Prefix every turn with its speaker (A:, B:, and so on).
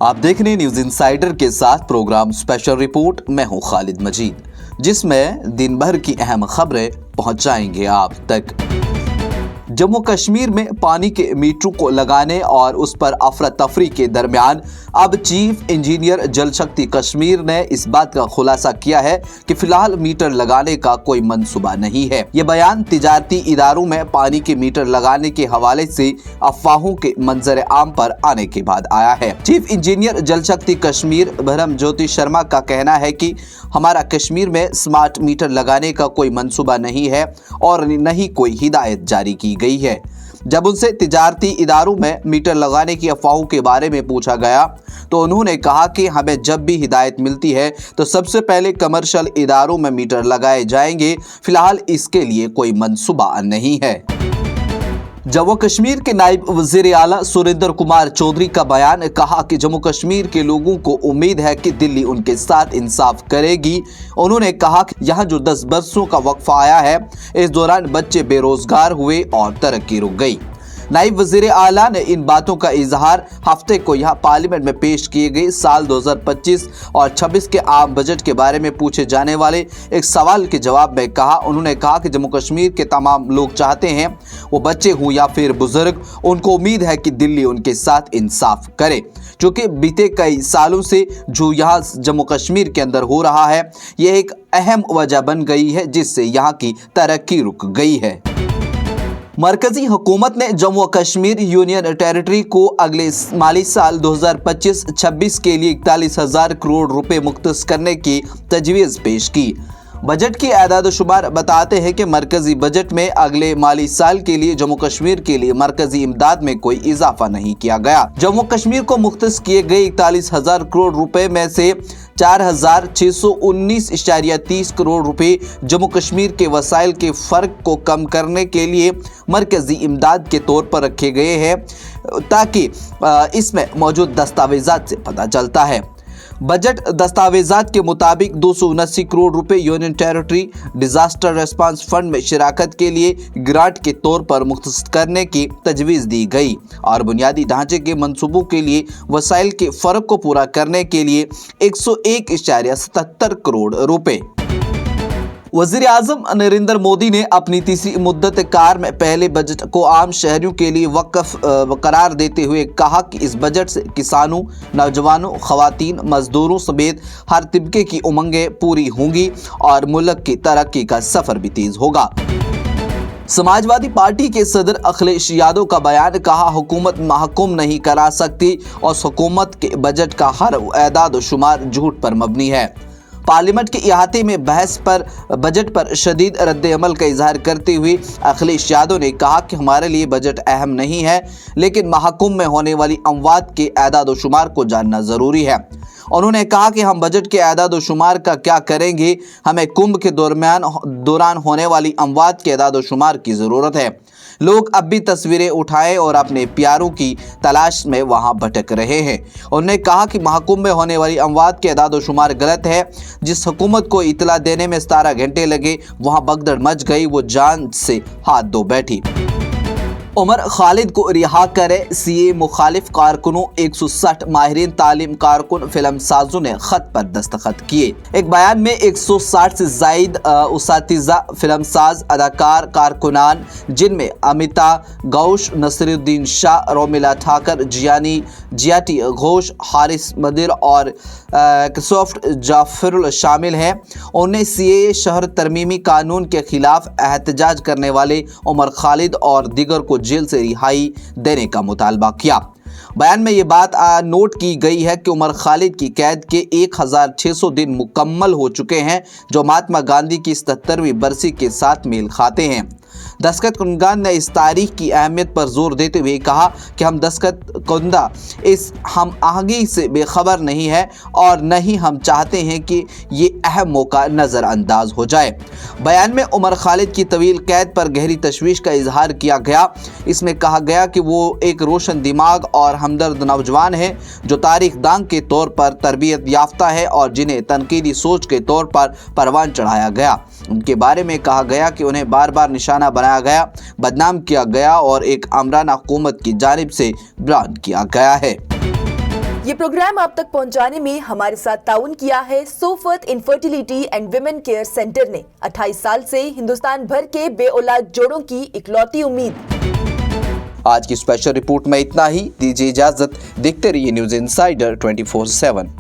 A: आप देख रहे हैं न्यूज इंसाइडर के साथ प्रोग्राम स्पेशल रिपोर्ट। मैं हूं खालिद मजीद, जिसमें दिन भर की अहम खबरें पहुंचाएंगे आप तक। जम्मू कश्मीर में पानी के मीटरों को लगाने और उस पर अफरा तफरी के दरमियान अब चीफ इंजीनियर जल शक्ति कश्मीर ने इस बात का खुलासा किया है कि फिलहाल मीटर लगाने का कोई मंसूबा नहीं है। ये बयान तिजारती इदारों में पानी के मीटर लगाने के हवाले से अफवाहों के मंजर आम पर आने के बाद आया है। चीफ इंजीनियर जल शक्ति कश्मीर ब्रह्म ज्योति शर्मा का कहना है कि हमारा कश्मीर में स्मार्ट मीटर लगाने का कोई मंसूबा नहीं है और न ही कोई हिदायत जारी की गई है। जब उनसे तिजारती इदारों में मीटर लगाने की अफवाहों के बारे में पूछा गया तो उन्होंने कहा कि हमें जब भी हिदायत मिलती है तो सबसे पहले कमर्शियल इदारों में मीटर लगाए जाएंगे। फिलहाल इसके लिए कोई मंसूबा नहीं है। जम्मू कश्मीर के नायब वजीर आला सुरेंद्र कुमार चौधरी का बयान, कहा कि जम्मू कश्मीर के लोगों को उम्मीद है कि दिल्ली उनके साथ इंसाफ करेगी। उन्होंने कहा कि यहाँ जो 10 बरसों का वक्फा आया है, इस दौरान बच्चे बेरोजगार हुए और तरक्की रुक गई। नायब वजीर आला ने इन बातों का इजहार हफ्ते को यहाँ पार्लियामेंट में पेश किए गए साल 2025 और 26 के आम बजट के बारे में पूछे जाने वाले एक सवाल के जवाब में कहा। उन्होंने कहा कि जम्मू कश्मीर के तमाम लोग चाहते हैं, वो बच्चे हों या फिर बुजुर्ग, उनको उम्मीद है कि दिल्ली उनके साथ इंसाफ करे। क्योंकि बीते कई सालों से जो यहाँ जम्मू कश्मीर के अंदर हो रहा है, ये एक अहम वजह बन गई है जिससे यहाँ की तरक्की रुक गई है। मरकजी हुकूमत ने जम्मू कश्मीर यूनियन टेरिटरी को अगले माली साल 2025-26 के लिए 41,000 करोड़ रुपए मुख्तस करने की तजवीज़ पेश की। बजट की एदाद शुमार बताते हैं कि मरकजी बजट में अगले माली साल के लिए जम्मू कश्मीर के लिए मरकजी इमदाद में कोई इजाफा नहीं किया गया। जम्मू कश्मीर को मुख्तस किए गए 41,000 करोड़ रुपए में से 4,619.30 करोड़ रुपए जम्मू कश्मीर के वसाइल के फर्क को कम करने के लिए मरकजी इमदाद के तौर पर रखे गए हैं, ताकि इसमें मौजूद दस्तावेजात से पता चलता है। बजट दस्तावेजात के मुताबिक 279 करोड़ रुपए union territory disaster response fund में शिराकत के लिए ग्रांट के तौर पर मुख्तस करने की तजवीज़ दी गई और बुनियादी ढांचे के मंसूबों के लिए वसाइल के फ़र्क को पूरा करने के लिए 101.77 करोड़ रुपए। वज़ीर आज़म नरेंद्र मोदी ने अपनी तीसरी मुद्दत कार में पहले बजट को आम शहरियों के लिए वक्फ करार देते हुए कहा कि इस बजट से किसानों, नौजवानों, ख़वातीन, मजदूरों समेत हर तबके की उमंगें पूरी होंगी और मुल्क की तरक्की का सफ़र भी तेज़ होगा। समाजवादी पार्टी के सदर अखिलेश यादव का बयान, कहा हुकूमत महकुम नहीं करा सकती और हुकूमत के बजट का हर एदाद शुमार झूठ पर मबनी है। पार्लियामेंट के इहाते में बहस पर बजट पर शदीद रद्द-ए-अमल का इजहार करते हुए अखिलेश यादव ने कहा कि हमारे लिए बजट अहम नहीं है, लेकिन महकुम में होने वाली अमवात के एदाद शुमार को जानना ज़रूरी है। उन्होंने कहा कि हम बजट के एदाद शुमार का क्या करेंगे, हमें कुंभ के दौरान होने वाली अमवात के एदाद शुमार की ज़रूरत है। लोग अब भी तस्वीरें उठाए और अपने प्यारों की तलाश में वहां भटक रहे हैं। उन्होंने कहा कि महकुम में होने वाली अमवात के एदाद शुमार गलत है। जिस हुकूमत को इतला देने में 17 घंटे लगे, वहां भगदड़ मच गई, वो जान से हाथ धो बैठी। उमर खालिद को रिहा करे, सीए मुखालिफ कारकुनों, 160 माहिरीन तालीम कारकुन फिल्म साजों ने खत पर दस्तखत किए। एक बयान में 160 से जायद उसातिज़ा, फिल्म साज, अदाकार, कारकुनान, जिनमें अमिता गौश, नसीरुद्दीन शाह, रोमिला ठाकर, जियाटी घोष, हारिस मदिर और सॉफ्ट जाफरुल शामिल हैं। उन्हें सीए शहर तरमीमी कानून के खिलाफ एहतजाज करने वाले उमर खालिद और दीगर को जेल से रिहाई देने का मुतालबा किया। बयान में ये बात नोट की गई है कि उमर खालिद की कैद के 1600 दिन मुकम्मल हो चुके हैं, जो महात्मा गांधी की 77वीं बरसी के साथ मेल खाते हैं। दस्तखत कुंदगान ने इस तारीख की अहमियत पर जोर देते हुए कहा कि हम दस्तखत कुंदा इस हम आहंगी से बेखबर नहीं है और न ही हम चाहते हैं कि ये अहम मौका नज़रअंदाज हो जाए। बयान में उमर खालिद की तवील कैद पर गहरी तशवीश का इजहार किया गया। इसमें कहा गया कि वो एक रोशन दिमाग और हमदर्द नौजवान है, जो तारीख दांग के तौर पर तरबियत याफ्ता है और जिन्हें तनकीदी सोच के तौर पर परवान चढ़ाया गया। उनके बारे में कहा गया कि उन्हें बार बार निशाना बनाया गया, बदनाम किया गया और एक आमराना हुकूमत की जानिब से ब्रांड किया गया है।
B: ये प्रोग्राम आप तक पहुंचाने में हमारे साथ ताउन किया है Sofat infertility and women care centre ने। 28 साल से हिंदुस्तान भर के बेऔलाद जोड़ों की इकलौती उम्मीद।
A: आज की स्पेशल रिपोर्ट में इतना ही। दीजिए इजाजत। देखते रहिए न्यूज इनसाइडर 24/7।